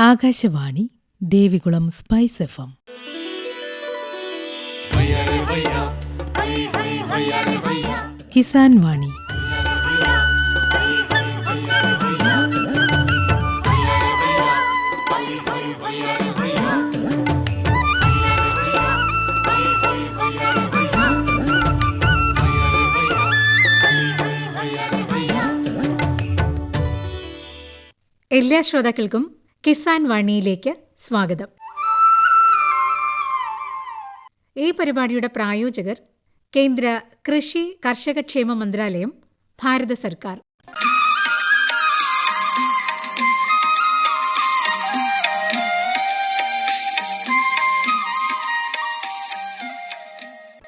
Akashvani Devikulam spice FM. Kisan വാണി. എല്ലാ ശ്രോതാക്കൾക്കും കിസാൻ വാണിയിലേക്ക് സ്വാഗതം. ഈ പരിപാടിയുടെ പ്രായോജകർ കേന്ദ്ര കൃഷി കർഷകക്ഷേമ മന്ത്രാലയം, ഭാരത സർക്കാർ.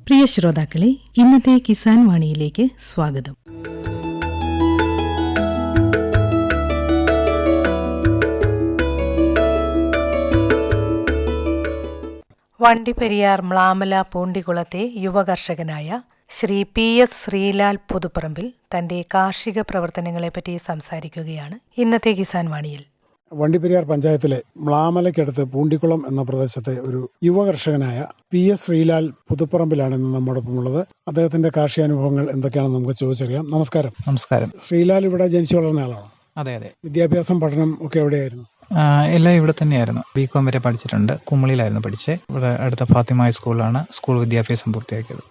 പ്രിയ ശ്രോതാക്കളെ, ഇന്നത്തെ കിസാൻ വാണിയിലേക്ക് സ്വാഗതം. വണ്ടിപ്പെരിയാർ മ്ലാമല പൂണ്ടിക്കുളത്തെ യുവകർഷകനായ ശ്രീ PS ശ്രീലാൽ പുതുപ്പറമ്പിൽ തന്റെ കാർഷിക പ്രവർത്തനങ്ങളെപ്പറ്റി സംസാരിക്കുകയാണ് ഇന്നത്തെ കിസാൻ വാണിയിൽ. വണ്ടിപ്പെരിയാർ പഞ്ചായത്തിലെ മ്ലാമലയ്ക്കടുത്ത് പൂണ്ടിക്കുളം എന്ന പ്രദേശത്തെ ഒരു യുവകർഷകനായ PS ശ്രീലാൽ പുതുപ്പറമ്പിലാണ് ഇന്ന് നമ്മോടൊപ്പം ഉള്ളത്. അദ്ദേഹത്തിന്റെ കാർഷികാനുഭവങ്ങൾ എന്തൊക്കെയാണെന്ന് നമുക്ക് ചോദിച്ചറിയാം. നമസ്കാരം. നമസ്കാരം. ശ്രീലാൽ ഇവിടെ ജനിച്ചു വളർന്ന ആളാണോ? അതെ അതെ. വിദ്യാഭ്യാസം, പഠനം ഒക്കെ എവിടെയായിരുന്നു? എല്ലാം ഇവിടെ തന്നെയായിരുന്നു. BCom വരെ പഠിച്ചിട്ടുണ്ട്. കുമളിയിലായിരുന്നു പഠിച്ചത്. ഇവിടെ അടുത്ത ഫാത്തിമ സ്കൂളിലാണ് സ്കൂൾ വിദ്യാഭ്യാസം പൂർത്തിയാക്കിയത്.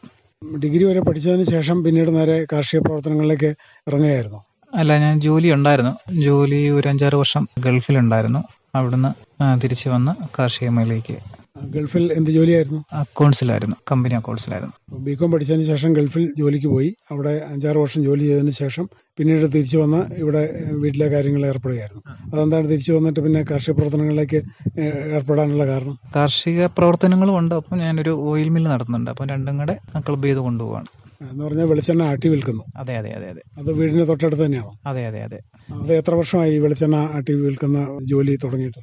ഡിഗ്രി വരെ പഠിച്ചതിന് ശേഷം പിന്നീട് നേരെ കാർഷിക പ്രവർത്തനങ്ങളിലേക്ക് ഇറങ്ങുകയായിരുന്നു? അല്ല, ഞാൻ ജോലി ഉണ്ടായിരുന്നു. ജോലി ഒരു 5-6 വർഷം ഗൾഫിലുണ്ടായിരുന്നു. അവിടുന്ന് തിരിച്ചു വന്ന് കാർഷിക മേഖലയിലേക്ക്. ഗൾഫിൽ എന്ത് ജോലിയായിരുന്നു? അക്കൗണ്ട്സിലായിരുന്നു, കമ്പനി അക്കൗണ്ട്സിലായിരുന്നു. BCom പഠിച്ചതിന് ശേഷം ഗൾഫിൽ ജോലിക്ക് പോയി. അവിടെ 5-6 വർഷം ജോലി ചെയ്തതിന് ശേഷം പിന്നീട് തിരിച്ചു വന്ന് ഇവിടെ വീട്ടിലെ കാര്യങ്ങളിൽ ഏർപ്പെടുകയായിരുന്നു. അതെന്താണ് തിരിച്ചു വന്നിട്ട് പിന്നെ കാർഷിക പ്രവർത്തനങ്ങളിലേക്ക് ഏർപ്പെടാനുള്ള കാരണം? കാർഷിക പ്രവർത്തനങ്ങളും ഉണ്ട്, അപ്പം ഞാനൊരു ഓയിൽ മില്ല് നടത്തുന്നുണ്ട്. അപ്പം രണ്ടും കൂടെ ക്ലബ് ചെയ്ത് കൊണ്ടുപോവാണ്. എന്ന് പറഞ്ഞാൽ വെളിച്ചെണ്ണ ആട്ടി വിൽക്കുന്നു? അതെ അതെ അതെ അതെ. അത് വീടിന് തൊട്ടടുത്ത് തന്നെയാണോ? അതെ അതെ അതെ. അത് എത്ര വർഷമായി വെളിച്ചെണ്ണ ആട്ടി വിൽക്കുന്ന ജോലി തുടങ്ങിയിട്ട്?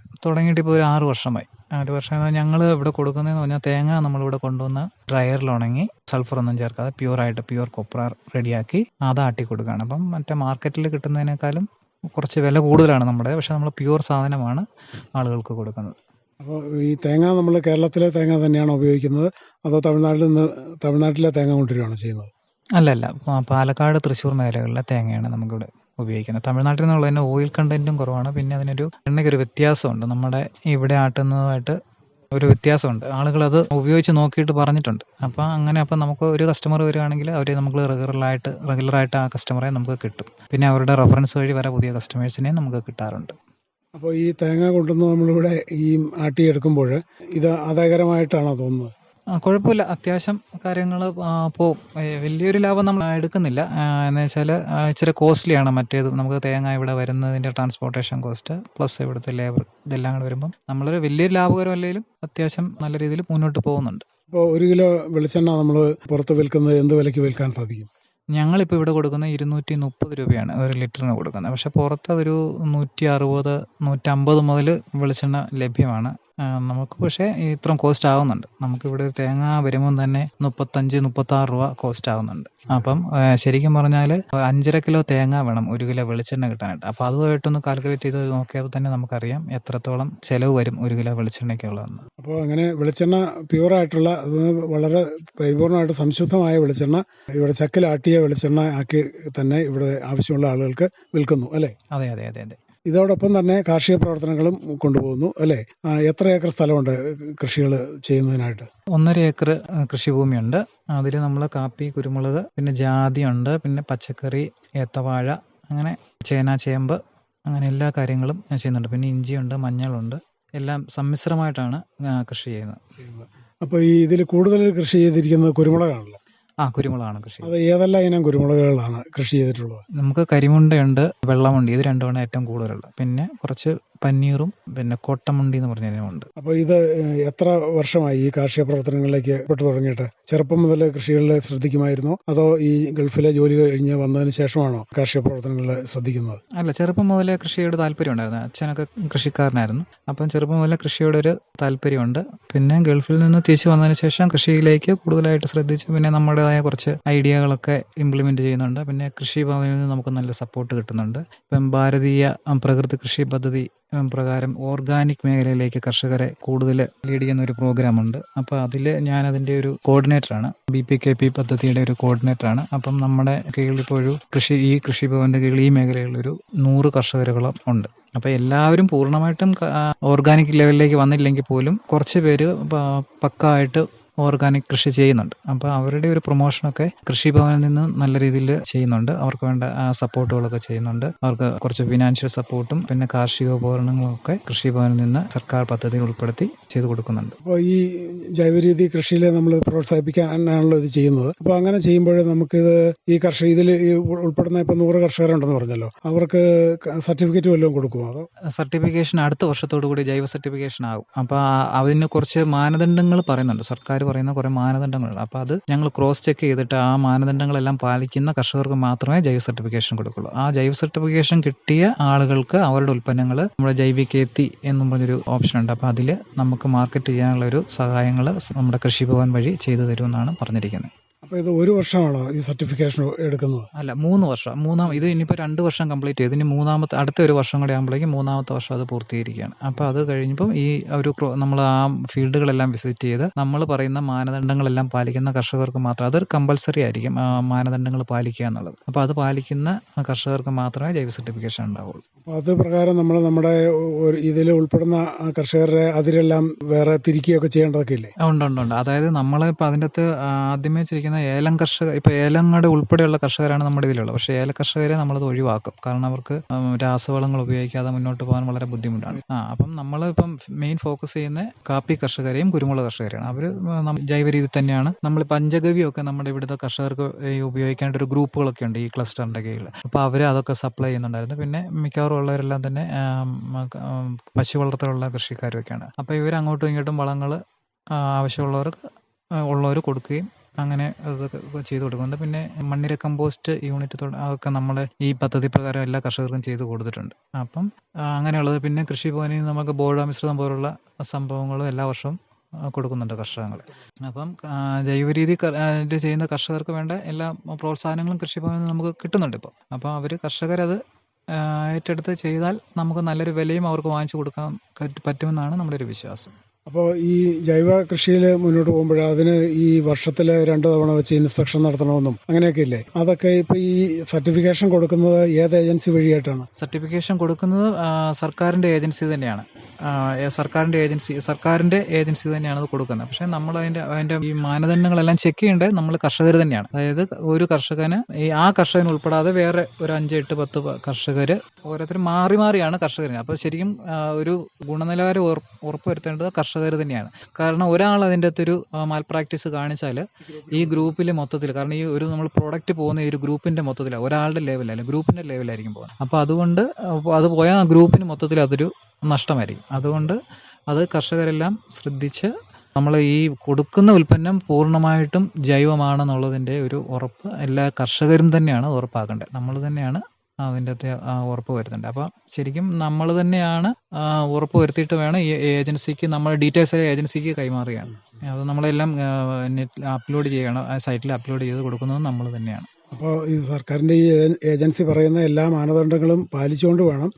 ഇപ്പോൾ ഒരു 6 വർഷമായി. 6 വർഷം ഞങ്ങൾ ഇവിടെ കൊടുക്കുന്നതെന്ന് പറഞ്ഞാൽ തേങ്ങ നമ്മളിവിടെ കൊണ്ടുവന്ന് ഡ്രയറിൽ ഉണങ്ങി സൾഫർ ഒന്നും ചേർക്കാതെ പ്യൂർ കൊപ്ര റെഡിയാക്കി അത് ആട്ടി കൊടുക്കുകയാണ്. അപ്പം മറ്റേ മാർക്കറ്റിൽ കിട്ടുന്നതിനേക്കാളും കുറച്ച് വില കൂടുതലാണ് നമ്മുടെ, പക്ഷെ നമ്മൾ പ്യൂർ സാധനമാണ് ആളുകൾക്ക് കൊടുക്കുന്നത്. അപ്പോൾ ഈ തേങ്ങ നമ്മൾ കേരളത്തിലെ തേങ്ങ തന്നെയാണോ ഉപയോഗിക്കുന്നത്, അതോ തമിഴ്നാട്ടിലെ തേങ്ങ കൊണ്ടുവരികയാണോ ചെയ്യുന്നത്? അല്ലല്ല, പാലക്കാട്, തൃശ്ശൂർ മേഖലകളിലെ തേങ്ങയാണ് നമുക്കിവിടെ ഉപയോഗിക്കുന്നത്. തമിഴ്നാട്ടിൽ നിന്നുള്ളതിന് ഓയിൽ കണ്ടന്റും കുറവാണ്. പിന്നെ അതിനൊരു എണ്ണയ്ക്കൊരു വ്യത്യാസമുണ്ട്. നമ്മുടെ ഇവിടെ ആട്ടുന്നതുമായിട്ട് ഒരു വ്യത്യാസമുണ്ട്. ആളുകളത് ഉപയോഗിച്ച് നോക്കിയിട്ട് പറഞ്ഞിട്ടുണ്ട്. അപ്പം നമുക്ക് ഒരു കസ്റ്റമർ വരികയാണെങ്കിൽ അവർ നമുക്ക് റെഗുലറായിട്ട് ആ കസ്റ്റമറെ നമുക്ക് കിട്ടും. പിന്നെ അവരുടെ റെഫറൻസ് വഴി വരെ പുതിയ കസ്റ്റമേഴ്സിനെ നമുക്ക് കിട്ടാറുണ്ട്. അപ്പോൾ ഈ തേങ്ങ കൊണ്ടുവന്ന് നമ്മളിവിടെ ഈ ആട്ടിയെടുക്കുമ്പോൾ ഇത് ആദായകരമായിട്ടാണോ തോന്നുന്നത്? കുഴപ്പമില്ല, അത്യാവശ്യം കാര്യങ്ങൾ പോവും. വലിയൊരു ലാഭം നമ്മൾ എടുക്കുന്നില്ല. എന്ന് വെച്ചാൽ ഇച്ചിരി കോസ്റ്റ്ലിയാണ് മറ്റേത്. നമുക്ക് തേങ്ങ ഇവിടെ വരുന്നതിൻ്റെ ട്രാൻസ്പോർട്ടേഷൻ കോസ്റ്റ് പ്ലസ് ഇവിടുത്തെ ലേബർ ഇതെല്ലാം കൂടെ വരുമ്പം നമ്മളൊരു വലിയൊരു ലാഭകരമല്ലെങ്കിലും അത്യാവശ്യം നല്ല രീതിയിൽ മുന്നോട്ട് പോകുന്നുണ്ട്. ഇപ്പോൾ 1 കിലോ വെളിച്ചെണ്ണ നമ്മൾ പുറത്ത് വിൽക്കുന്നത് എന്ത് വിലയ്ക്ക് വിൽക്കാൻ സാധിക്കും? ഞങ്ങളിപ്പോൾ ഇവിടെ കൊടുക്കുന്നത് 230 രൂപയാണ് ഒരു ലിറ്ററിന് കൊടുക്കുന്നത്. പക്ഷേ പുറത്ത് അതൊരു 160, 150 മുതൽ വെളിച്ചെണ്ണ ലഭ്യമാണ്. നമുക്ക് പക്ഷേ ഇത്രയും കോസ്റ്റ് ആവുന്നുണ്ട്. നമുക്കിവിടെ തേങ്ങ വരുമ്പം തന്നെ 35-36 രൂപ കോസ്റ്റ് ആവുന്നുണ്ട്. അപ്പം ശരിക്കും പറഞ്ഞാൽ 5.5 കിലോ തേങ്ങ വേണം 1 കിലോ വെളിച്ചെണ്ണ കിട്ടാനായിട്ട്. അപ്പോൾ അതുമായിട്ടൊന്ന് കാൽക്കുലേറ്റ് ചെയ്ത് നോക്കിയാൽ തന്നെ നമുക്കറിയാം എത്രത്തോളം ചിലവ് വരും 1 കിലോ വെളിച്ചെണ്ണയ്ക്കുള്ളതെന്ന്. അപ്പോൾ അങ്ങനെ വെളിച്ചെണ്ണ പ്യൂറായിട്ടുള്ള, അത് വളരെ പരിപൂർണമായിട്ട് സംശുദ്ധമായ വെളിച്ചെണ്ണ ഇവിടെ ചക്കിലാട്ടിയ വെളിച്ചെണ്ണ ആക്കി തന്നെ ഇവിടെ ആവശ്യമുള്ള ആളുകൾക്ക് വിൽക്കുന്നു അല്ലേ? അതെ അതെ അതെ അതെ. ഇതോടൊപ്പം തന്നെ കാർഷിക പ്രവർത്തനങ്ങളും കൊണ്ടുപോകുന്നു അല്ലേ? എത്ര ഏക്കർ സ്ഥലമുണ്ട് കൃഷികൾ ചെയ്യുന്നതിനായിട്ട്? 1.5 ഏക്കർ കൃഷിഭൂമിയുണ്ട്. അതിൽ നമ്മൾ കാപ്പി, കുരുമുളക്, പിന്നെ ജാതിയുണ്ട്, പിന്നെ പച്ചക്കറി, ഏത്തവാഴ, അങ്ങനെ ചേന, ചേമ്പ്, അങ്ങനെ എല്ലാ കാര്യങ്ങളും ചെയ്യുന്നുണ്ട്. പിന്നെ ഇഞ്ചിയുണ്ട്, മഞ്ഞളുണ്ട്. എല്ലാം സമ്മിശ്രമായിട്ടാണ് കൃഷി ചെയ്യുന്നത്. അപ്പോൾ ഈ ഇതിൽ കൂടുതൽ കൃഷി ചെയ്തിരിക്കുന്നത് കുരുമുളകാണല്ലോ? കുരുമുളകാണ് കൃഷി. അത് ഏതെല്ലാം ഇനം കുരുമുളകുകളാണ് കൃഷി ചെയ്തിട്ടുള്ളത്? നമുക്ക് കരിമുണ്ടയുണ്ട്, വെള്ളമുണ്ടി, ഇത് രണ്ടുമാണ് ഏറ്റവും കൂടുതലുള്ളത്. പിന്നെ കുറച്ച് പന്നീറും പിന്നെ കോട്ടമുണ്ടി എന്ന് പറഞ്ഞ ഇനമുണ്ട്. അപ്പോൾ ഇത് എത്ര വർഷമായി ഈ കാർഷിക പ്രവർത്തനങ്ങളിലേക്ക് പെട്ടു തുടങ്ങിയിട്ട്? ചെറുപ്പം മുതൽ കൃഷികളിൽ ശ്രദ്ധിക്കുമായിരുന്നോ, അതോ ഈ ഗൾഫിലെ ജോലി കഴിഞ്ഞ് വന്നതിന് ശേഷമാണോ കാർഷിക പ്രവർത്തനങ്ങളിൽ ശ്രദ്ധിക്കുന്നത്? അല്ല, ചെറുപ്പം മുതലേ കൃഷിയോട് താല്പര്യം ഉണ്ടായിരുന്നു. അച്ഛനൊക്കെ കൃഷിക്കാരനായിരുന്നു. അപ്പം ചെറുപ്പം മുതലേ കൃഷിയോടൊരു താല്പര്യമുണ്ട്. പിന്നെ ഗൾഫിൽ നിന്ന് തിരിച്ചു വന്നതിന് ശേഷം കൃഷിയിലേക്ക് കൂടുതലായിട്ട് ശ്രദ്ധിച്ച് പിന്നെ നമ്മുടേതായ കുറച്ച് ഐഡിയകളൊക്കെ ഇംപ്ലിമെന്റ് ചെയ്യുന്നുണ്ട്. പിന്നെ കൃഷി ഭവനിൽ നിന്ന് നമുക്ക് നല്ല സപ്പോർട്ട് കിട്ടുന്നുണ്ട്. ഇപ്പം ഭാരതീയ പ്രകൃതി കൃഷി പദ്ധതി പ്രകാരം ഓർഗാനിക് മേഖലയിലേക്ക് കർഷകരെ കൂടുതൽ ലീഡ് ചെയ്യുന്ന ഒരു പ്രോഗ്രാമുണ്ട്. അപ്പോൾ അതിൽ ഞാനതിൻ്റെ ഒരു കോർഡിനേറ്ററാണ്. BPKP പദ്ധതിയുടെ ഒരു കോർഡിനേറ്ററാണ്. അപ്പം നമ്മുടെ കീഴിൽ ഇപ്പോൾ ഒരു ഈ കൃഷിഭവൻ്റെ കീഴിൽ ഈ മേഖലയിലൊരു 100 കർഷകരോളം ഉണ്ട്. അപ്പോൾ എല്ലാവരും പൂർണ്ണമായിട്ടും ഓർഗാനിക് ലെവലിലേക്ക് വന്നില്ലെങ്കിൽ പോലും കുറച്ച് പേര് പക്കായിട്ട് ഓർഗാനിക് കൃഷി ചെയ്യുന്നുണ്ട്. അപ്പോൾ അവരുടെ ഒരു പ്രൊമോഷനൊക്കെ കൃഷിഭവനിൽ നിന്ന് നല്ല രീതിയിൽ ചെയ്യുന്നുണ്ട്. അവർക്ക് വേണ്ട സപ്പോർട്ടുകളൊക്കെ ചെയ്യുന്നുണ്ട്. അവർക്ക് കുറച്ച് ഫിനാൻഷ്യൽ സപ്പോർട്ടും പിന്നെ കാർഷിക ഉപകരണങ്ങളും ഒക്കെ കൃഷിഭവനിൽ നിന്ന് സർക്കാർ പദ്ധതിയിൽ ഉൾപ്പെടുത്തി ചെയ്തു കൊടുക്കുന്നുണ്ട്. അപ്പോൾ ഈ ജൈവരീതി കൃഷിയിൽ നമ്മൾ പ്രോത്സാഹിപ്പിക്കാനാണല്ലോ ഇത് ചെയ്യുന്നത്. അപ്പോൾ അങ്ങനെ ചെയ്യുമ്പോൾ നമുക്കിത് ഈ ഇതിൽ ഉൾപ്പെടുന്ന ഇപ്പോൾ 100 കർഷകരുണ്ടെന്ന് പറഞ്ഞല്ലോ, അവർക്ക് സർട്ടിഫിക്കറ്റ് വല്ലതും കൊടുക്കുമോ? അതോ സർട്ടിഫിക്കേഷൻ അടുത്ത വർഷത്തോടു കൂടി ജൈവ സർട്ടിഫിക്കേഷൻ ആകും. അപ്പോൾ അതിന് കുറച്ച് മാനദണ്ഡങ്ങൾ പറയുന്നുണ്ട്. സർക്കാർ പറയുന്ന കുറേ മാനദണ്ഡങ്ങളുണ്ട്. അപ്പോൾ അത് ഞങ്ങൾ ക്രോസ് ചെക്ക് ചെയ്തിട്ട് ആ മാനദണ്ഡങ്ങളെല്ലാം പാലിക്കുന്ന കർഷകർക്ക് മാത്രമേ ജൈവ സർട്ടിഫിക്കേഷൻ കൊടുക്കുള്ളൂ. ആ ജൈവ സർട്ടിഫിക്കേഷൻ കിട്ടിയ ആളുകൾക്ക് അവരുടെ ഉൽപ്പന്നങ്ങൾ നമ്മുടെ ജൈവികേത്തി എന്നും പറഞ്ഞൊരു ഓപ്ഷൻ ഉണ്ട്. അപ്പോൾ അതിൽ നമുക്ക് മാർക്കറ്റ് ചെയ്യാനുള്ള ഒരു സഹായങ്ങൾ നമ്മുടെ കൃഷിഭവൻ വഴി ചെയ്തു തരുമെന്നാണ് പറഞ്ഞിരിക്കുന്നത്. അപ്പോൾ ഇത് 1 വർഷമാണോ ഈ സർട്ടിഫിക്കേഷൻ എടുക്കുന്നത്? അല്ല, 3 വർഷം. ഇത് ഇനിയിപ്പോൾ 2 വർഷം കംപ്ലീറ്റ് ചെയ്തു. ഇനി അടുത്ത ഒരു വർഷം കൂടി ആകുമ്പോഴേക്കും 3ാമത്തെ വർഷം അത് പൂർത്തീകരിക്കുകയാണ്. അപ്പോൾ അത് കഴിഞ്ഞപ്പോൾ ഈ ഒരു നമ്മൾ ആ ഫീൽഡുകളെല്ലാം വിസിറ്റ് ചെയ്ത് നമ്മൾ പറയുന്ന മാനദണ്ഡങ്ങളെല്ലാം പാലിക്കുന്ന കർഷകർക്ക് മാത്രം, അതൊരു കമ്പൽസറി ആയിരിക്കും മാനദണ്ഡങ്ങൾ പാലിക്കുക എന്നുള്ളത്. അപ്പോൾ അത് പാലിക്കുന്ന കർഷകർക്ക് മാത്രമേ ജൈവ സർട്ടിഫിക്കേഷൻ ഉണ്ടാവുള്ളൂ. അപ്പോൾ അത് പ്രകാരം നമ്മുടെ ഇതിൽ ഉൾപ്പെടുന്ന കർഷകരുടെ അതിരെല്ലാം വേറെ തിരിക്കുകയൊക്കെ ചെയ്യേണ്ടതൊക്കെ ഇല്ലേ? ഉണ്ട്. അതായത് നമ്മളിപ്പോൾ അതിൻ്റെ അകത്ത് ആദ്യമേ ചെയ്യിക്കുന്ന ഏലം കർഷകർ, ഇപ്പോൾ ഏലങ്ങളുടെ ഉൾപ്പെടെയുള്ള കർഷകരാണ് നമ്മുടെ ഇതിലുള്ളത്. പക്ഷേ ഏല കർഷകരെ നമ്മളത് ഒഴിവാക്കും. കാരണം അവർക്ക് രാസവളങ്ങൾ ഉപയോഗിക്കാതെ മുന്നോട്ട് പോകാൻ വളരെ ബുദ്ധിമുട്ടാണ്. അപ്പം നമ്മളിപ്പം മെയിൻ ഫോക്കസ് ചെയ്യുന്ന കാപ്പി കർഷകരെയും കുരുമുളക് കർഷകരെയാണ്. അവർ ജൈവ രീതി തന്നെയാണ്. നമ്മൾ പഞ്ചഗവ്യമൊക്കെ നമ്മുടെ ഇവിടുത്തെ കർഷകർക്ക് ഉപയോഗിക്കാനായിട്ട് ഒരു ഗ്രൂപ്പുകളൊക്കെ ഉണ്ട് ഈ ക്ലസ്റ്ററിൻ്റെ കീഴിൽ. അപ്പോൾ അവർ അതൊക്കെ സപ്ലൈ ചെയ്യുന്നുണ്ടായിരുന്നു. പിന്നെ മിക്കവാറും ഉള്ളവരെല്ലാം തന്നെ പശു വളർത്തലുള്ള കൃഷിക്കാരൊക്കെയാണ്. അപ്പോൾ ഇവർ അങ്ങോട്ടും ഇങ്ങോട്ടും വളങ്ങൾ ഉള്ളവർ കൊടുക്കുകയും അങ്ങനെ അതൊക്കെ ചെയ്തു കൊടുക്കുന്നുണ്ട്. പിന്നെ മണ്ണിര കമ്പോസ്റ്റ് യൂണിറ്റ് അതൊക്കെ നമ്മൾ ഈ പദ്ധതി പ്രകാരം എല്ലാ കർഷകർക്കും ചെയ്തു കൊടുത്തിട്ടുണ്ട്. അപ്പം അങ്ങനെയുള്ളത്. പിന്നെ കൃഷിഭവനിൽ നിന്ന് നമുക്ക് ബോഴാമിശ്രിതം പോലുള്ള സംഭവങ്ങളും എല്ലാ വർഷവും കൊടുക്കുന്നുണ്ട് കർഷകങ്ങൾ. അപ്പം ജൈവരീതി ചെയ്യുന്ന കർഷകർക്ക് വേണ്ട എല്ലാ പ്രോത്സാഹനങ്ങളും കൃഷിഭവനിൽ നിന്ന് നമുക്ക് കിട്ടുന്നുണ്ട് ഇപ്പോൾ. അപ്പോൾ അവർ കർഷകരത് ഏറ്റെടുത്ത് ചെയ്താൽ നമുക്ക് നല്ലൊരു വിലയും അവർക്ക് വാങ്ങിച്ചു കൊടുക്കാൻ പറ്റുമെന്നാണ് നമ്മുടെ ഒരു വിശ്വാസം. അപ്പോൾ ഈ ജൈവ കൃഷിയിൽ മുന്നോട്ട് പോകുമ്പോൾ അതിന് ഈ വർഷത്തിൽ 2 തവണ വെച്ച് ഇൻസ്പെക്ഷൻ നടത്തണമെന്നും അങ്ങനെയൊക്കെ ഇല്ലേ? അതൊക്കെ ഇപ്പോൾ ഈ സർട്ടിഫിക്കേഷൻ കൊടുക്കുന്നത് ഏത് ഏജൻസി വഴിയായിട്ടാണ്? സർട്ടിഫിക്കേഷൻ കൊടുക്കുന്നത് സർക്കാരിൻ്റെ ഏജൻസി തന്നെയാണ്. സർക്കാരിൻ്റെ ഏജൻസി തന്നെയാണ് അത് കൊടുക്കുന്നത്. പക്ഷേ നമ്മൾ അതിൻ്റെ ഈ മാനദണ്ഡങ്ങളെല്ലാം ചെക്ക് ചെയ്യേണ്ടത് നമ്മൾ കർഷകർ തന്നെയാണ്. അതായത് ഒരു കർഷകന് ആ കർഷകന് ഉൾപ്പെടാതെ വേറെ ഒരു 5, 8, 10 കർഷകർ ഓരോരുത്തരും മാറിയാണ് കർഷകർ. അപ്പോൾ ശരിക്കും ഒരു ഗുണനിലവാരം ഉറപ്പുവരുത്തേണ്ടത് കർഷകർ തന്നെയാണ്. കാരണം ഒരാൾ അതിൻ്റെ അകത്തൊരു മാൽ പ്രാക്ടീസ് കാണിച്ചാൽ ഈ ഗ്രൂപ്പിൽ മൊത്തത്തിൽ, കാരണം ഈ ഒരു നമ്മൾ പ്രോഡക്റ്റ് പോകുന്ന ഈ ഒരു ഗ്രൂപ്പിൻ്റെ മൊത്തത്തിൽ ഒരാളുടെ ലെവലല്ല, ഗ്രൂപ്പിൻ്റെ ലെവലായിരിക്കും പോകുന്നത്. അപ്പോൾ അതുകൊണ്ട് അത് പോയാൽ ആ ഗ്രൂപ്പിന് മൊത്തത്തിൽ അതൊരു നഷ്ടമായിരിക്കും. അതുകൊണ്ട് അത് കർഷകരെല്ലാം ശ്രദ്ധിച്ച് നമ്മൾ ഈ കൊടുക്കുന്ന ഉൽപ്പന്നം പൂർണ്ണമായിട്ടും ജൈവമാണെന്നുള്ളതിൻ്റെ ഒരു ഉറപ്പ് എല്ലാ കർഷകരും തന്നെയാണ് ഉറപ്പാക്കേണ്ടത്. നമ്മൾ തന്നെയാണ് അതിൻ്റെ അകത്ത് ഉറപ്പ് വരുത്തുന്നുണ്ട്. അപ്പോൾ ശരിക്കും നമ്മൾ തന്നെയാണ് ഉറപ്പ് വരുത്തിയിട്ട് വേണം ഈ ഏജൻസിക്ക്, നമ്മൾ ഡീറ്റെയിൽസ് ഏജൻസിക്ക് കൈമാറുകയാണ്. അത് നമ്മളെല്ലാം നെറ്റിൽ അപ്ലോഡ് ചെയ്യണം, സൈറ്റിൽ അപ്ലോഡ് ചെയ്ത് കൊടുക്കുന്നത് നമ്മൾ തന്നെയാണ്. അപ്പോൾ ഈ സർക്കാരിൻ്റെ ഈ ഏജൻസി പറയുന്ന എല്ലാ മാനദണ്ഡങ്ങളും പാലിച്ചുകൊണ്ട് വേണം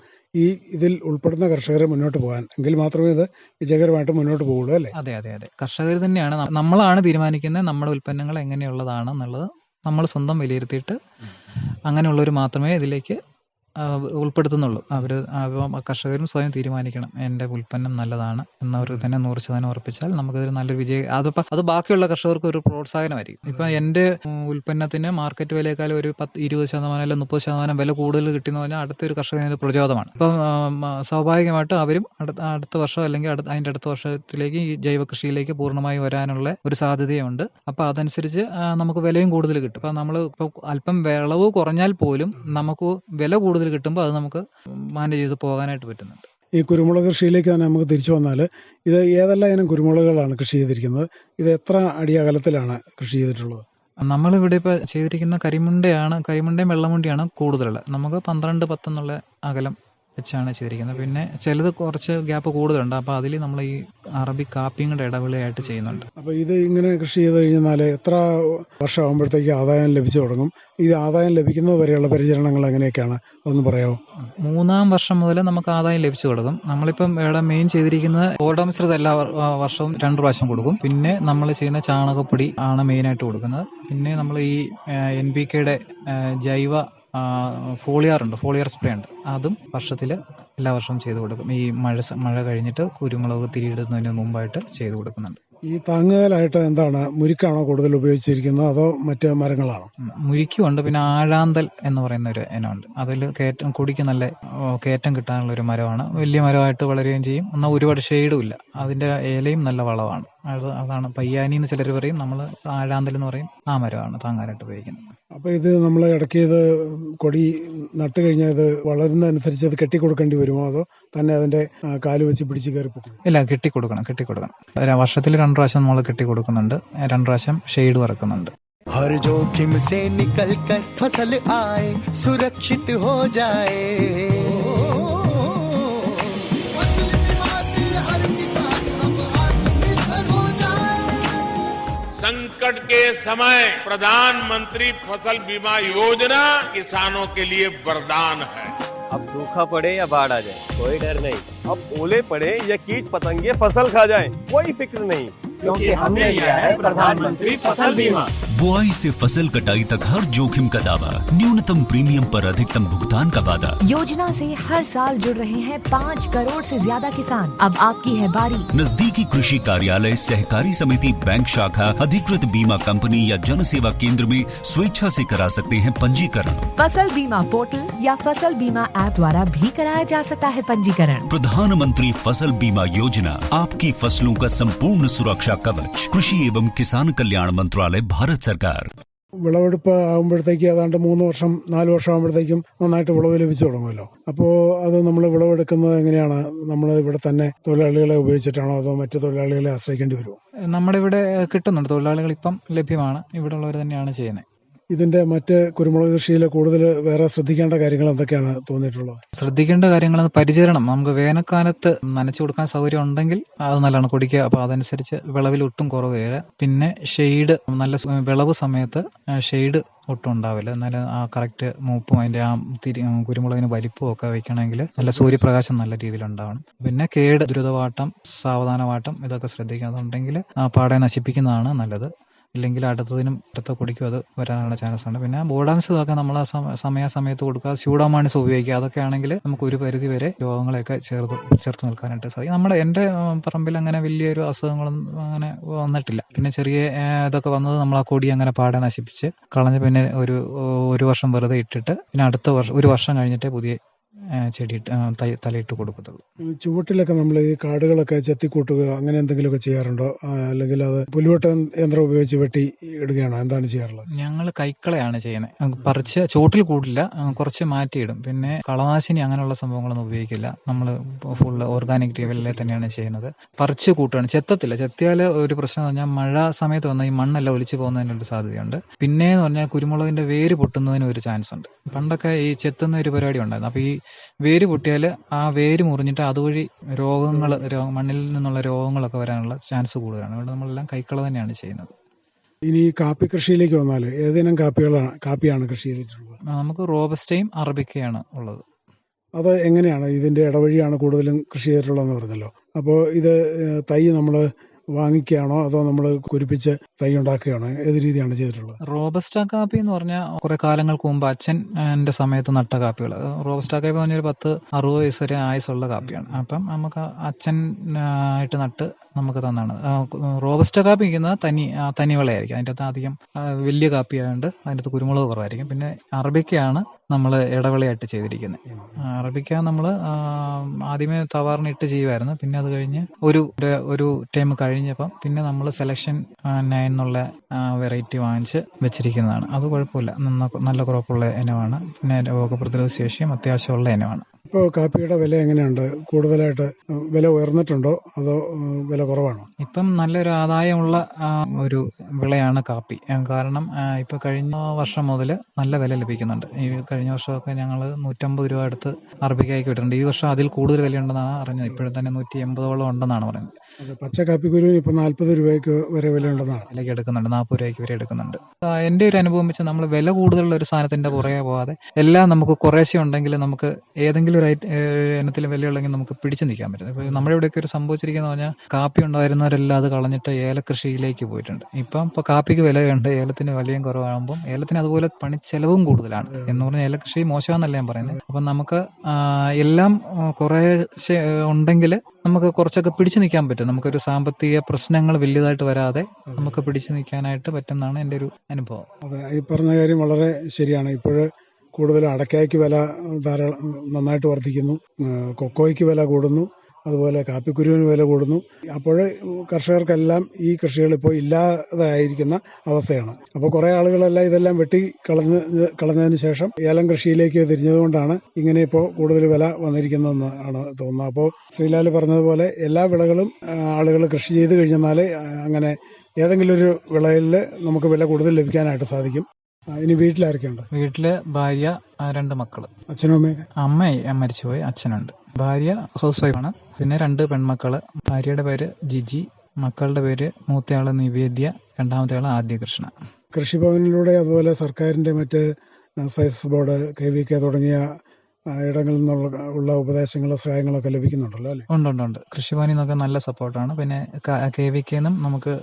ഇതിൽ ഉൾപ്പെടുന്ന കർഷകരെ മുന്നോട്ട് പോകാൻ. എങ്കിൽ മാത്രമേ ഇത് വിജയകരമായിട്ട് മുന്നോട്ട് പോകുള്ളൂ, അല്ലേ? അതെ. കർഷകർ തന്നെയാണ്, നമ്മളാണ് തീരുമാനിക്കുന്നത് നമ്മുടെ ഉൽപ്പന്നങ്ങൾ എങ്ങനെയുള്ളതാണെന്നുള്ളത്. നമ്മൾ സ്വന്തം വിലയിരുത്തിയിട്ട് അങ്ങനെയുള്ളവർ മാത്രമേ ഇതിലേക്ക് ഉൾപ്പെടുത്തുന്നുള്ളൂ. കർഷകരും സ്വയം തീരുമാനിക്കണം എൻ്റെ ഉൽപ്പന്നം നല്ലതാണ് എന്നവർക്ക് തന്നെ 100% ഉറപ്പിച്ചാൽ നമുക്കതൊരു നല്ലൊരു വിജയം. അത് ബാക്കിയുള്ള കർഷകർക്ക് ഒരു പ്രോത്സാഹനമായിരിക്കും. ഇപ്പം എൻ്റെ ഉൽപ്പന്നത്തിന് മാർക്കറ്റ് വിലയേക്കാൾ ഒരു 20% അല്ലെങ്കിൽ 30% വില കൂടുതൽ കിട്ടിയെന്ന് പറഞ്ഞാൽ അടുത്തൊരു കർഷകന് പ്രചോദനമാണ്. ഇപ്പം സ്വാഭാവികമായിട്ടും അവരും അടുത്ത വർഷം അല്ലെങ്കിൽ അതിൻ്റെ അടുത്ത വർഷത്തിലേക്ക് ഈ ജൈവ കൃഷിയിലേക്ക് പൂർണ്ണമായി വരാനുള്ള ഒരു സാധ്യതയുണ്ട്. അപ്പോൾ അതനുസരിച്ച് നമുക്ക് വിലയും കൂടുതൽ കിട്ടും. അപ്പോൾ നമ്മൾ ഇപ്പോൾ അല്പം വിളവ് കുറഞ്ഞാൽ പോലും നമുക്ക് വില കൂടുതൽ കിട്ടുമ്പോൾ അത് നമുക്ക് മാനേജ് ചെയ്ത് പോകാനായിട്ട് പറ്റുന്നുണ്ട്. ഈ കുരുമുളക് കൃഷിയിലേക്ക് തന്നെ നമുക്ക് തിരിച്ചു വന്നാൽ ഇത് ഏതെല്ലാം ഇനം കുരുമുളകുകളാണ് കൃഷി ചെയ്തിരിക്കുന്നത്? ഇത് എത്ര അടി അകലത്തിലാണ് കൃഷി ചെയ്തിട്ടുള്ളത്? നമ്മളിവിടെ ഇപ്പോൾ ചെയ്തിരിക്കുന്ന കരിമുണ്ടയും വെള്ളമുണ്ടിയാണ് കൂടുതലുള്ളത്. നമുക്ക് 12-10 എന്നുള്ള അകലം വെച്ചാണ് ചെയ്തിരിക്കുന്നത്. പിന്നെ ചിലത് കുറച്ച് ഗ്യാപ്പ് കൂടുതലുണ്ട്. അപ്പോൾ അതിൽ നമ്മൾ ഈ അറബിക് കാപ്പിയും കൂടെ ഇടവിളയായിട്ട് ചെയ്യുന്നുണ്ട്. അപ്പോൾ ഇത് ഇങ്ങനെ കൃഷി ചെയ്ത് കഴിഞ്ഞാൽ എത്ര വർഷമാകുമ്പോഴത്തേക്ക് ആദായം ലഭിച്ചു തുടങ്ങും? ഇത് ആദായം ലഭിക്കുന്നത് വരെയുള്ള പരിചരണങ്ങൾ എങ്ങനെയൊക്കെയാണ്, അതൊന്ന് പറയാമോ? 3-ാം വർഷം മുതൽ നമുക്ക് ആദായം ലഭിച്ചു തുടങ്ങും. നമ്മളിപ്പം ഇവിടെ മെയിൻ ചെയ്തിരിക്കുന്നത് ഓടോമിശ്രിതം എല്ലാ വർഷവും 2 പ്രാവശ്യം കൊടുക്കും. പിന്നെ നമ്മൾ ചെയ്യുന്ന ചാണകപ്പൊടി ആണ് മെയിനായിട്ട് കൊടുക്കുന്നത്. പിന്നെ നമ്മൾ ഈ NPKയുടെ ജൈവ ഫോളിയർ സ്പ്രേ ഉണ്ട്, അതും വർഷത്തിൽ എല്ലാ വർഷവും ചെയ്ത് കൊടുക്കും. ഈ മഴ കഴിഞ്ഞിട്ട് കുരുമുളക് തിരിയിടുന്നതിന് മുമ്പായിട്ട് ചെയ്ത് കൊടുക്കുന്നുണ്ട്. ഈ താങ്ങുകാലായിട്ട് എന്താണ്, മുരിക്കാണോ കൂടുതൽ ഉപയോഗിച്ചിരിക്കുന്നത് അതോ മറ്റ് മരങ്ങളാണോ? മുരിക്കുമുണ്ട്, പിന്നെ ആഴാന്തൽ എന്ന് പറയുന്ന ഒരു ഇനമുണ്ട്. അതിൽ കൊടിക്ക് നല്ല കയറ്റം കിട്ടാനുള്ള ഒരു മരമാണ്. വലിയ മരമായിട്ട് വളരുകയും ചെയ്യും, എന്നാൽ ഒരുപാട് ഷെയ്ഡും ഇല്ല. അതിൻ്റെ ഇലയും നല്ല വളമാണ്. അതാണ് പയ്യാനി എന്ന് ചിലർ പറയും, നമ്മൾ ആഴാന്തൽ എന്ന് പറയും. ആ മരമാണ് താങ്ങാനായിട്ട് ഉപയോഗിക്കുന്നത്. അപ്പോൾ ഇത് നമ്മൾ ഇടയ്ക്ക് ഇത് കൊടി നട്ട് കഴിഞ്ഞാൽ ഇത് വളരുന്നതനുസരിച്ച് അത് കെട്ടിക്കൊടുക്കേണ്ടി വരുമോ, അതോ തന്നെ അതിൻ്റെ കാല് വെച്ച് പിടിച്ച് കയറി പോകും? ഇല്ല, കെട്ടിക്കൊടുക്കണം. വർഷത്തിൽ 2 പ്രാവശ്യം നമ്മൾ കെട്ടിക്കൊടുക്കുന്നുണ്ട്. 2 പ്രാവശ്യം ഷെയ്ഡ് വറക്കുന്നുണ്ട്. हर जोखिम से निकल कर फसल आए, सुरक्षित हो जाए, फसल बीमा से हर किसान अब आत्मनिर्भर हो जाए। संकट के समय प्रधानमंत्री फसल बीमा योजना किसानों के लिए वरदान है। अब सूखा पड़े या बाढ़ आ जाए, कोई डर नहीं। अब ओले पड़े या कीट पतंगे फसल खा जाए, कोई फिक्र नहीं, क्योंकि हमने लिया है प्रधानमंत्री फसल बीमा। बुआई से फसल कटाई तक हर जोखिम का दावा, न्यूनतम प्रीमियम पर अधिकतम भुगतान का वादा। योजना से हर साल जुड़ रहे हैं 5 करोड़ से ज्यादा किसान। अब आपकी है बारी। नजदीकी कृषि कार्यालय, सहकारी समिति, बैंक शाखा, अधिकृत बीमा कंपनी या जन सेवा केंद्र में स्वेच्छा से करा सकते हैं पंजीकरण। फसल बीमा पोर्टल या फसल बीमा ऐप द्वारा भी कराया जा सकता है पंजीकरण। प्रधानमंत्री फसल बीमा योजना, आपकी फसलों का संपूर्ण सुरक्षा कवच। कृषि एवं किसान कल्याण मंत्रालय, भारत सरकार। വിളവെടുപ്പ് ആകുമ്പോഴത്തേക്ക് ഏതാണ്ട് 3 വർഷം 4 വർഷം ആകുമ്പോഴത്തേക്കും നന്നായിട്ട് വിളവ് ലഭിച്ചു തുടങ്ങുമല്ലോ. അപ്പോൾ അത് നമ്മൾ വിളവെടുക്കുന്നത് എങ്ങനെയാണ്? നമ്മൾ ഇവിടെ തന്നെ തൊഴിലാളികളെ ഉപയോഗിച്ചിട്ടാണോ അതോ മറ്റു തൊഴിലാളികളെ ആശ്രയിക്കേണ്ടി വരുമോ? നമ്മുടെ ഇവിടെ കിട്ടുന്നുണ്ട്, തൊഴിലാളികൾ ഇപ്പം ലഭ്യമാണ്. ഇവിടെ ഉള്ളവർ തന്നെയാണ് ചെയ്യുന്നത്. ഇതിൻ്റെ മറ്റ് കുരുമുളക് കൃഷിയിൽ കൂടുതൽ വേറെ ശ്രദ്ധിക്കേണ്ട കാര്യങ്ങൾ എന്തൊക്കെയാണ് തോന്നിയിട്ടുള്ളത്? ശ്രദ്ധിക്കേണ്ട കാര്യങ്ങൾ പരിചരണം. നമുക്ക് വേനൽക്കാലത്ത് നനച്ചു കൊടുക്കാൻ സൗകര്യം ഉണ്ടെങ്കിൽ അത് നല്ലതാണ് കൊടിക്കുക. അപ്പോൾ അതനുസരിച്ച് വിളവിൽ ഒട്ടും കുറവ് വരിക. പിന്നെ ഷെയ്ഡ്, നല്ല വിളവ് സമയത്ത് ഷെയ്ഡ് ഒട്ടും ഉണ്ടാവില്ല. എന്നാലും ആ കറക്റ്റ് മൂപ്പും അതിൻ്റെ ആ കുരുമുളകിന് വലിപ്പവും ഒക്കെ വയ്ക്കണമെങ്കിൽ നല്ല സൂര്യപ്രകാശം നല്ല രീതിയിൽ ഉണ്ടാവണം. പിന്നെ കേട്, ദ്രുതവാട്ടം, സാവധാനവാട്ടം ഇതൊക്കെ ശ്രദ്ധിക്കാന്നുണ്ടെങ്കിൽ ആ പാടെ നശിപ്പിക്കുന്നതാണ് നല്ലത്. ഇല്ലെങ്കിൽ അടുത്ത കൊടിക്കും അത് വരാനുള്ള ചാൻസ് ഉണ്ട്. പിന്നെ ബോർഡാംശമൊക്കെ നമ്മൾ സമയത്ത് കൊടുക്കുക, സ്യൂഡോമോണസ് ഉപയോഗിക്കുക. അതൊക്കെ ആണെങ്കിൽ നമുക്ക് ഒരു പരിധി വരെ രോഗങ്ങളെയൊക്കെ ചേർത്ത് നിൽക്കാനായിട്ട് സാധിക്കും. എൻ്റെ പറമ്പിൽ അങ്ങനെ വലിയൊരു അസുഖങ്ങളൊന്നും അങ്ങനെ വന്നിട്ടില്ല. പിന്നെ ചെറിയ ഇതൊക്കെ വന്നത് നമ്മൾ ആ കൊടി അങ്ങനെ പാടെ നശിപ്പിച്ച് കളഞ്ഞ് പിന്നെ ഒരു വർഷം വെറുതെ ഇട്ടിട്ട് പിന്നെ അടുത്ത വർഷം 1 വർഷം കഴിഞ്ഞിട്ടേ പുതിയ ചെടി തലയിട്ട് കൊടുക്കത്തുള്ളൂ. ചുവട്ടിലൊക്കെ നമ്മൾ ഈ കാടുകളൊക്കെ ചെത്തിക്കൂട്ടുക അങ്ങനെ എന്തെങ്കിലുമൊക്കെ ചെയ്യാറുണ്ടോ? അല്ലെങ്കിൽ അത് പുലിവെട്ട യന്ത്രം ഉപയോഗിച്ച് വെട്ടി ഇടുകയാണോ? എന്താണ് ചെയ്യാറുള്ളത്? ഞങ്ങൾ കൈക്കളയാണ് ചെയ്യുന്നത്. പറിച്ച് ചുവട്ടിൽ കൂടില്ല, കുറച്ച് മാറ്റിയിടും. പിന്നെ കളനാശിനി അങ്ങനെയുള്ള സംഭവങ്ങളൊന്നും ഉപയോഗിക്കില്ല. നമ്മൾ ഫുള്ള് ഓർഗാനിക് ലെവലിൽ തന്നെയാണ് ചെയ്യുന്നത്. പറിച്ച് കൂട്ടുകയാണ്, ചെത്തത്തില്ല. ചെത്തിയാൽ ഒരു പ്രശ്നം എന്ന് പറഞ്ഞാൽ മഴ സമയത്ത് വന്നാൽ ഈ മണ്ണെല്ലാം ഒലിച്ചു പോകുന്നതിനൊരു സാധ്യതയുണ്ട്. പിന്നെ എന്ന് പറഞ്ഞാൽ കുരുമുളകിൻ്റെ വേര് പൊട്ടുന്നതിന് ഒരു ചാൻസ് ഉണ്ട്. പണ്ടൊക്കെ ഈ ചെത്തുന്ന ഒരു പരിപാടി ഉണ്ടായിരുന്നു. അപ്പോൾ ഈ വേര് പൊട്ടിയാൽ ആ വേര് മുറിഞ്ഞിട്ട് അതുവഴി മണ്ണിൽ നിന്നുള്ള രോഗങ്ങളൊക്കെ വരാനുള്ള ചാൻസ് കൂടുതലാണ്. അതുകൊണ്ട് നമ്മളെല്ലാം കൈക്കള തന്നെയാണ് ചെയ്യുന്നത്. ഇനി കാപ്പി കൃഷിയിലേക്ക് വന്നാൽ ഏതിനം കാപ്പിയാണ് കൃഷി ചെയ്തിട്ടുള്ളത്? നമുക്ക് റോബസ്റ്റയും അറബിക്കയാണ് ഉള്ളത്. അത് എങ്ങനെയാണ് ഇതിൻ്റെ ഇടവഴിയാണ് കൂടുതലും കൃഷി ചെയ്തിട്ടുള്ളതെന്ന് പറഞ്ഞല്ലോ. അപ്പോൾ ഇത് തൈ നമ്മൾ വാങ്ങിക്കുകയാണോ അതോ നമ്മൾ കുരിപ്പിച്ച് തൈ ഉണ്ടാക്കുകയാണോ? ഏത് രീതിയാണ് ചെയ്തിട്ടുള്ളത്? റോബസ്റ്റ കാപ്പി എന്ന് പറഞ്ഞാൽ കുറെ കാലങ്ങൾക്ക് മുമ്പ് അച്ഛൻ്റെ സമയത്ത് നട്ട കാപ്പികൾ. റോബസ്റ്റ കാപ്പി പറഞ്ഞൊരു 10-60 വയസ്സ് വരെ ആയുസുള്ള കാപ്പിയാണ്. അപ്പം നമുക്ക് അച്ഛനായിട്ട് നട്ട് നമുക്ക് തന്നാണ്. റോബസ്റ്റ കാപ്പി വയ്ക്കുന്നത് തനിവിളയായിരിക്കും. അതിൻ്റെ അകത്ത് അധികം വലിയ കാപ്പി ആയതുകൊണ്ട് അതിൻ്റെ അകത്ത് കുരുമുളക് കുറവായിരിക്കും. പിന്നെ അറബിക്കയാണ് നമ്മൾ ഇടവിളയായിട്ട് ചെയ്തിരിക്കുന്നത്. അറബിക്ക നമ്മൾ ആദ്യമേ തവാറിനിട്ട് ചെയ്യുമായിരുന്നു. പിന്നെ അത് കഴിഞ്ഞ് ഒരു ടൈം കഴിഞ്ഞപ്പം പിന്നെ നമ്മൾ സെലക്ഷൻ 9 എന്നുള്ള വെറൈറ്റി വാങ്ങിച്ച് വെച്ചിരിക്കുന്നതാണ്. അത് കുഴപ്പമില്ല, നല്ല ക്രോപ്പുള്ള ഇനമാണ്. പിന്നെ രോഗപ്രതിരോധ ശേഷിയും അത്യാവശ്യമുള്ള ഇനമാണ്. ഇപ്പോൾ കാപ്പിയുടെ വില എങ്ങനെയുണ്ട്? കൂടുതലായിട്ട് വില ഉയർന്നിട്ടുണ്ടോ അതോ വില കുറവാണോ? ഇപ്പം നല്ലൊരു ആദായമുള്ള ഒരു വിളയാണ് കാപ്പി. കാരണം ഇപ്പോൾ കഴിഞ്ഞ വർഷം മുതൽ നല്ല വില ലഭിക്കുന്നുണ്ട്. ഈ കഴിഞ്ഞ വർഷമൊക്കെ ഞങ്ങൾ 150 രൂപ അടുത്ത് അറബിക്കായ്ക്ക് വിട്ടിട്ടുണ്ട്. ഈ വർഷം അതിൽ കൂടുതൽ വിലയുണ്ടെന്നാണ് അറിഞ്ഞത്. ഇപ്പോഴും തന്നെ 180ഓളം ഉണ്ടെന്നാണ് പറയുന്നത്. അതെ, പച്ച കാപ്പിക്കുരുവിന് ഇപ്പോൾ 40 രൂപയ്ക്ക് വരെ വിലയുണ്ടെന്നാണ്. വിലയ്ക്ക് എടുക്കുന്നുണ്ട്, 40 രൂപയ്ക്ക് വരെ എടുക്കുന്നുണ്ട്. എൻ്റെ ഒരു അനുഭവം വെച്ചാൽ നമ്മൾ വില കൂടുതലുള്ള ഒരു സാധനത്തിൻ്റെ പുറകെ പോകാതെ എല്ലാം നമുക്ക് കുറേശ്ശെ ഉണ്ടെങ്കിൽ നമുക്ക് ഏതെങ്കിലും ഒരു ഇനത്തിൽ വിലയുള്ളെങ്കിൽ നമുക്ക് പിടിച്ചു നിൽക്കാൻ പറ്റും. ഇപ്പോൾ നമ്മുടെ ഇവിടെയൊക്കെ ഒരു സംഭവിച്ചിരിക്കുന്നത് പറഞ്ഞാൽ കാപ്പി ഉണ്ടായിരുന്നവരെല്ലാം അത് കളഞ്ഞിട്ട് ഏലകൃഷിയിലേക്ക് പോയിട്ടുണ്ട്. ഇപ്പോൾ കാപ്പിക്ക് വിലയുണ്ട്, ഏലത്തിന് വിലയും കുറവാകുമ്പം ഏലത്തിന് അതുപോലെ പണിച്ചെലവും കൂടുതലാണ്. എന്ന് പറഞ്ഞാൽ ഏലകൃഷി മോശമാണെന്നല്ല ഞാൻ പറയുന്നത്. അപ്പം നമുക്ക് എല്ലാം കുറേശ്ശെ ഉണ്ടെങ്കിൽ നമുക്ക് കുറച്ചൊക്കെ പിടിച്ചു നിൽക്കാൻ പറ്റും. നമുക്കൊരു സാമ്പത്തിക പ്രശ്നങ്ങൾ വലിയതായിട്ട് വരാതെ നമുക്ക് പിടിച്ചു നിൽക്കാനായിട്ട് പറ്റുന്നതാണ് എൻ്റെ ഒരു അനുഭവം. അതെ, ഈ പറഞ്ഞ കാര്യം വളരെ ശരിയാണ്. ഇപ്പോൾ കൂടുതൽ അടയ്ക്കായ്ക്ക് വില ധാരാളം നന്നായിട്ട് വർദ്ധിക്കുന്നു, കൊക്കോയ്ക്ക് വില കൂടുന്നു, അതുപോലെ കാപ്പിക്കുരുവിന് വില കൂടുന്നു. അപ്പോൾ കർഷകർക്കെല്ലാം ഈ കൃഷികൾ ഇപ്പോൾ ഇല്ലാതായിരിക്കുന്ന അവസ്ഥയാണ്. അപ്പോൾ കുറേ ആളുകളെല്ലാം ഇതെല്ലാം കളഞ്ഞതിന് ശേഷം ഏലം കൃഷിയിലേക്ക് തിരിഞ്ഞതുകൊണ്ടാണ് ഇങ്ങനെ ഇപ്പോൾ കൂടുതൽ വില വന്നിരിക്കുന്നതെന്ന് ആണ് തോന്നുന്നത്. അപ്പോൾ ശ്രീലാൽ പറഞ്ഞതുപോലെ എല്ലാ വിളകളും ആളുകൾ കൃഷി ചെയ്ത് കഴിഞ്ഞാൽ അങ്ങനെ ഏതെങ്കിലും ഒരു വിളയിൽ നമുക്ക് വില കൂടുതൽ ലഭിക്കാനായിട്ട് സാധിക്കും. ഇനി വീട്ടിലാരൊക്കെയുണ്ട്? വീട്ടില് ഭാര്യ, 2 മക്കള്. അച്ഛനും അമ്മയൊക്കെ? അമ്മ മരിച്ചുപോയി, അച്ഛനുണ്ട്. ഭാര്യ ഹൗസ് വൈഫാണ്. പിന്നെ 2 പെൺമക്കള്. ഭാര്യയുടെ പേര് ജിജി, മക്കളുടെ പേര് മൂത്തയാള് നിവേദ്യ, രണ്ടാമത്തെ ആള് ആദ്യകൃഷ്ണ. കൃഷിഭവനിലൂടെ അതുപോലെ സർക്കാരിൻ്റെ മറ്റ് സ്പൈസസ് ബോർഡ്, KVK തുടങ്ങിയ ഇടങ്ങളിൽ നിന്നുള്ള ഉപദേശങ്ങളും സഹായങ്ങളൊക്കെ ലഭിക്കുന്നുണ്ടല്ലോ അല്ലേ? ഉണ്ട്. കൃഷിഭവനിൽ നിന്നൊക്കെ നല്ല സപ്പോർട്ടാണ്. പിന്നെ KVKന്നും നമുക്ക്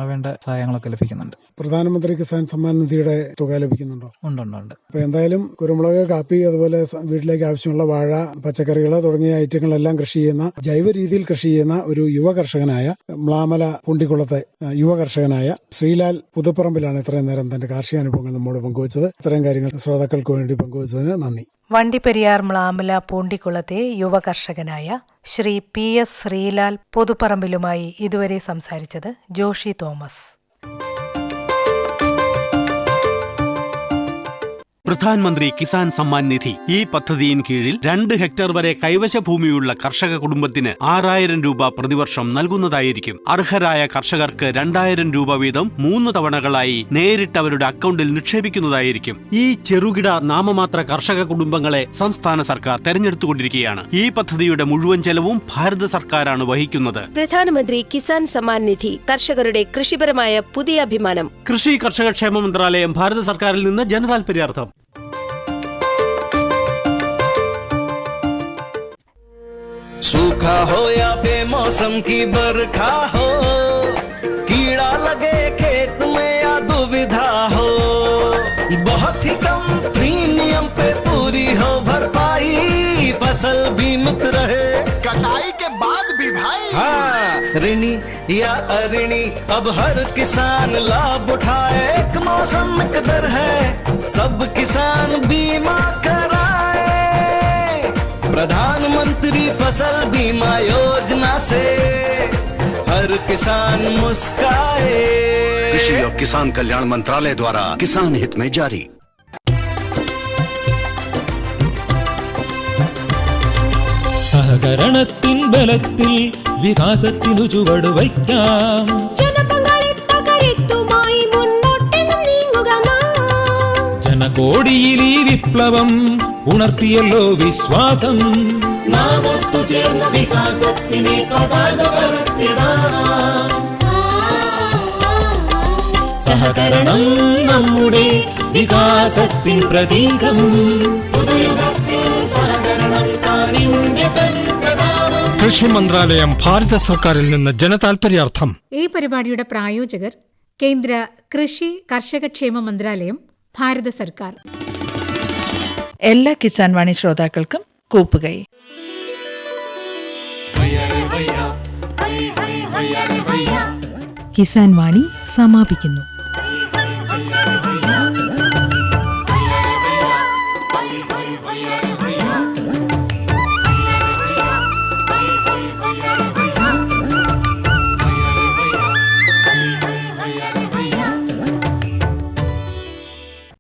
വേണ്ട സഹായങ്ങളൊക്കെ ലഭിക്കുന്നുണ്ട്. പ്രധാനമന്ത്രി കിസാൻ സമ്മാൻ നിധിയുടെ തുക ലഭിക്കുന്നുണ്ടോ? ഉണ്ട്. അപ്പോൾ എന്തായാലും കുരുമുളക്, കാപ്പി, അതുപോലെ വീട്ടിലേക്ക് ആവശ്യമുള്ള വാഴ, പച്ചക്കറികൾ തുടങ്ങിയ ഐറ്റങ്ങളെല്ലാം കൃഷി ചെയ്യുന്ന, ജൈവ രീതിയിൽ കൃഷി ചെയ്യുന്ന ഒരു യുവ കർഷകനായ മ്ലാമല പൂണ്ടിക്കുളത്തെ യുവ കർഷകനായ ശ്രീലാൽ പുതുപ്പറമ്പിലാണ് ഇത്രയും നേരം തന്റെ കാർഷിക അനുഭവങ്ങൾ നമ്മോട് പങ്കുവച്ചത്. ഇത്തരം കാര്യങ്ങൾ ശ്രോതാക്കൾക്ക് വേണ്ടി പങ്കുവച്ചതിന് നന്ദി. വണ്ടിപ്പെരിയാർ മ്ലാമല പൂണ്ടിക്കുളത്തെ യുവ കർഷകനായ ശ്രീ PS ശ്രീലാൽ പുതുപ്പറമ്പിലുമായി ഇതുവരെ സംസാരിച്ചത് ജോഷി തോമസ്. പ്രധാനമന്ത്രി കിസാൻ സമ്മാൻ നിധി ഈ പദ്ധതിയിൻ കീഴിൽ 2 ഹെക്ടർ വരെ കൈവശ ഭൂമിയുള്ള കർഷക കുടുംബത്തിന് 6000 രൂപ പ്രതിവർഷം നൽകുന്നതായിരിക്കും. അർഹരായ കർഷകർക്ക് 2000 രൂപ വീതം 3 തവണകളായി നേരിട്ട് അവരുടെ അക്കൗണ്ടിൽ നിക്ഷേപിക്കുന്നതായിരിക്കും. ഈ ചെറുകിട നാമമാത്ര കർഷക കുടുംബങ്ങളെ സംസ്ഥാന സർക്കാർ തെരഞ്ഞെടുത്തുകൊണ്ടിരിക്കുകയാണ്. ഈ പദ്ധതിയുടെ മുഴുവൻ ചെലവും ഭാരത സർക്കാരാണ് വഹിക്കുന്നത്. പ്രധാനമന്ത്രി കിസാൻ സമ്മാൻ നിധി കർഷകരുടെ കൃഷിപരമായ പുതിയ അഭിമാനം. കൃഷി കർഷക ക്ഷേമ മന്ത്രാലയം, ഭാരത സർക്കാരിൽ നിന്ന് ജനതാൽപര്യാർത്ഥം. सूखा हो या बेमौसम की बरखा हो, कीड़ा लगे खेत में या दुविधा हो, बहुत ही कम प्रीमियम पे पूरी हो भरपाई, फसल बीमित रहे कटाई के बाद भी भाई। हाँ, ऋणी या अऋणी अब हर किसान लाभ उठाए, एक मौसम एक दर है, सब किसान बीमा कराए। प्रधानमंत्री फसल बीमा योजना से हर किसान मुस्काए। कृषि और किसान कल्याण मंत्रालय द्वारा किसान हित में जारी. സഹകരണത്തിൻ ബലത്തിൽ വികാസത്തിനു ചുവടുവയ്ക്കാം. ജനപങ്കാളിത്തകരുത്തുമായി മുന്നോട്ടെന്നും നീങ്ങുക നാം. ജനകോടിയിൽ ഈ വിപ്ലവം ഉണർത്തിയല്ലോ വിശ്വാസം. നാം ഒത്തുചേർന്ന വികാസത്തിനെ പതാക പറത്തിടാം. സഹകരണം നമ്മുടെ വികാസത്തിൻ പ്രതീകം. പുതുയുഗത്തിൽ സഹകരണം കാണിന്റെ പ്രധാനം. കൃഷി മന്ത്രാലയം, ഭാരത സർക്കാരിൽ നിന്ന് ജനതാൽപര്യാർത്ഥം. ഈ പരിപാടിയുടെ പ്രായോജകർ കേന്ദ്ര കൃഷി കർഷകക്ഷേമ മന്ത്രാലയം, ഭാരത സർക്കാർ. എല്ലാ കിസാൻ വാണി ശ്രോതാക്കൾക്കും കൂപ്പുകൈ. കിസാൻ വാണി സമാപിക്കുന്നു.